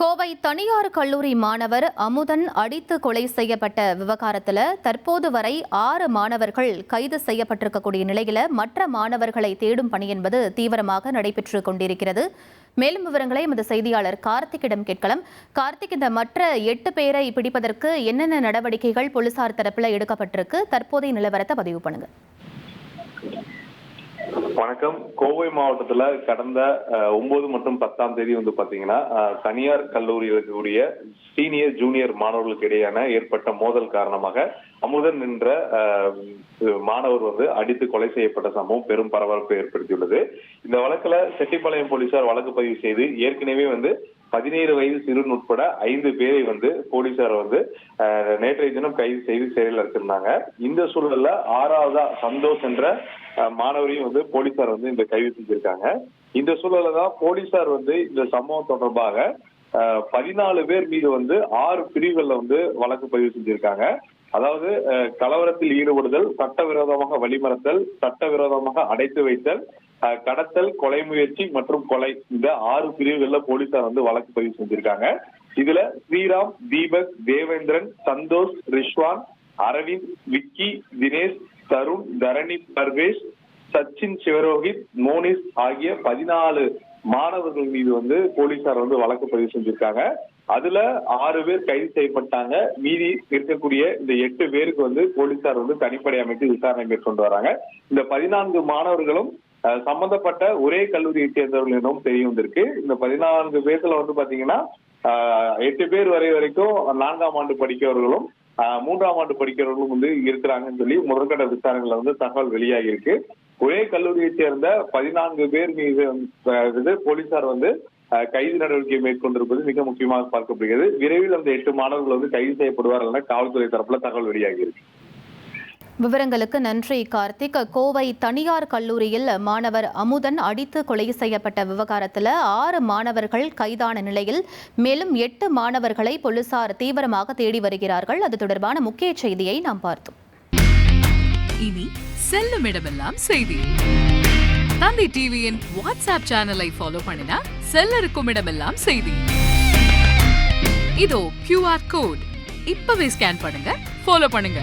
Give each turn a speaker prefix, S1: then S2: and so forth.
S1: கோவை தனியார் கல்லூரி மாணவர் அமுதன் அடித்து கொலை செய்யப்பட்ட விவகாரத்தில் தற்போது வரை 6 மாணவர்கள் கைது செய்யப்பட்டிருக்கக்கூடிய நிலையில் மற்ற மாணவர்களை தேடும் பணி என்பது தீவிரமாக நடைபெற்று கொண்டிருக்கிறது. மேலும் விவரங்களை எமது செய்தியாளர் கார்த்திக்கிடம் கேட்கலாம். கார்த்திக், இந்த மற்ற 8 பேரை பிடிப்பதற்கு என்னென்ன நடவடிக்கைகள் போலீசார் தரப்பில் எடுக்கப்பட்டிருக்கு? தற்போதைய நிலவரத்தை பதிவு பண்ணுங்க.
S2: வணக்கம். கோவை மாவட்டத்துல கடந்த 9 மற்றும் 10ஆம் தேதி பாத்தீங்கன்னா தனியார் கல்லூரியில் இருக்கக்கூடிய சீனியர் ஜூனியர் மாணவர்களுக்கு இடையான ஏற்பட்ட மோதல் காரணமாக அமுதன் என்ற மாணவர் அடித்து கொலை செய்யப்பட்ட சம்பவம் பெரும் பரபரப்பை ஏற்படுத்தியுள்ளது. இந்த வழக்குல செட்டிப்பாளையம் போலீசார் வழக்கு பதிவு செய்து ஏற்கனவே 17 வயது சிறுவன் உட்பட 5 பேரை போலீசார் நேற்றைய தினம் கைது செய்து சிறையில் அடைச்சிருந்தாங்க. இந்த சூழல்ல 6வதா சந்தோஷ் என்ற மாணவரையும் போலீசார் இந்த கைது செஞ்சிருக்காங்க. இந்த சூழல்ல தான் போலீசார் இந்த சம்பவம் தொடர்பாக 14 பேர் மீது 6 பிரிவுகள்ல வழக்கு பதிவு செஞ்சிருக்காங்க. அதாவது கலவரத்தில் ஈடுபடுதல், சட்டவிரோதமாக வழிமறத்தல், சட்டவிரோதமாக அடைத்து வைத்தல், கடத்தல், கொலை முயற்சி மற்றும் கொலை, இந்த 6 பிரிவுகள்ல போலீசார் வழக்கு பதிவு செஞ்சிருக்காங்க. இதுல ஸ்ரீராம், தீபக், தேவேந்திரன், சந்தோஷ், ரிஷ்வான், அரவிந்த், விக்கி, தினேஷ், தருண், தரணி, பர்வேஷ், சச்சின், சிவரோஹித், மோனிஸ் ஆகிய 14 மாணவர்கள் மீது போலீசார் வழக்கு பதிவு செஞ்சிருக்காங்க. அதுல 6 பேர் கைது செய்யப்பட்டாங்க. மீதி இருக்கக்கூடிய இந்த 8 பேருக்கு போலீசார் தனிப்படை அமைத்து விசாரணை மேற்கொண்டு வராங்க. இந்த 14 மாணவர்களும் சம்பந்தப்பட்ட ஒரே கல்லூரியை சேர்ந்தவர்கள் எனவும் தெரிய வந்திருக்கு. இந்த 14 பேர்ல பாத்தீங்கன்னா 8 பேர் வரைக்கும் 4ஆம் ஆண்டு படிக்கிறவர்களும் 3ஆம் ஆண்டு படிக்கிறவர்களும் இருக்கிறாங்கன்னு சொல்லி முதற்கட்ட விசாரணைகள்ல தகவல் வெளியாகி இருக்கு. ஒரே கல்லூரியை சேர்ந்த 14 பேர் மீது போலீசார் கைது நடவடிக்கை மேற்கொண்டிருப்பது மிக முக்கியமாக பார்க்கப்படுகிறது. விரைவில் அந்த 8 மாணவர்கள் கைது செய்யப்படுவார்கள் என காவல்துறை தரப்புல தகவல் வெளியாகி இருக்கு.
S1: விவரங்களுக்கு நன்றி கார்த்திக். கோவை தனியார் கல்லூரியில் மாணவர் அமுதன் அடித்து கொலை செய்யப்பட்ட விவகாரத்தில் 6 மாணவர்கள் கைதான நிலையில் மேலும் 8 மாணவர்களை போலீசார் தீவிரமாக தேடி வருகிறார்கள். அது தொடர்பான முக்கிய செய்தியை நாம் பார்த்தோம்.
S3: இனி செல்லும் இடமெல்லாம் செய்தி. தந்தி டிவியின் வாட்ஸ்அப் சேனலை ஃபாலோ பண்ணினா செல்ல இருக்கும் இடமெல்லாம் செய்தி. இதோ QR கோட் இப்பவே ஸ்கேன் பண்ணுங்க, ஃபாலோ பண்ணுங்க.